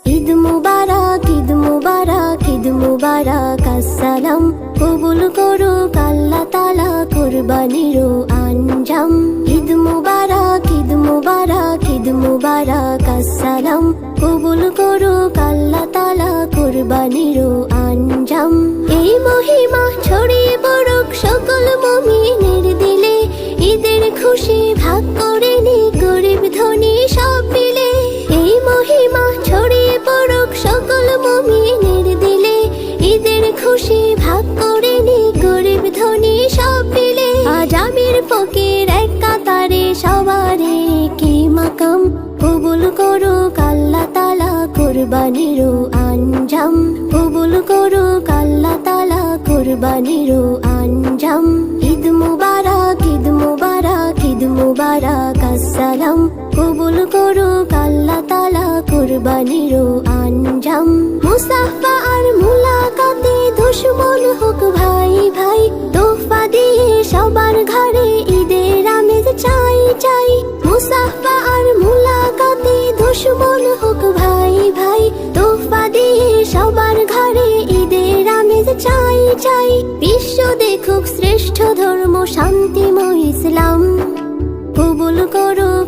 ঈদ মুবারক, ঈদ মুবারক, ঈদ মুবারক, আসসালাম। কবুল করুক আল্লাহ তাআলা কুরবানির আঞ্জাম। ঈদ মুবারক, ঈদ মুবারক, ঈদ মুবারক, আসসালাম। কবুল করুক আল্লাহ তাআলা কুরবানির আঞ্জাম। এই মহিমা ছড়িয়ে পড়ুক সকল মুমিনের দিলে, ঈদের খুশি ভাগ করে নি গরিব ধনী সব মিলে। এই মহিমা ছড়িয়ে পড়ুক সকল মুমিনের দিলে, ঈদের খুশি ভাগ করে নি গরিব ধনী সব মিলে। আজ আমির ফকির এক কাতারে সবারে কি মাকাম। কবুল করুক আল্লাহ তাআলা কুরবানির আঞ্জাম। কবুল করুক আল্লাহ তাআলা কুরবানির আঞ্জাম। ঈদ মুবারক, ঈদ মুবারক, ঈদ মুবারক, আসসালাম। কবুল করুক আল্লাহ তাআলা কুরবানির আঞ্জাম। মুসাফা আর মুলাকাতে দুশমন হোক ভাই ভাই, তোহফা দিয়ে সবার ঘরে ঈদের আমেজ চাই চাই। মুসাফা আর মুলাকাতে দুশমন হোক ভাই ভাই, তোহফা দিয়ে সবার ঘরে ঈদের আমেজ চাই চাই। বিশ্ব দেখুক শ্রেষ্ঠ ধর্ম শান্তিময় ইসলাম। কবুল করুক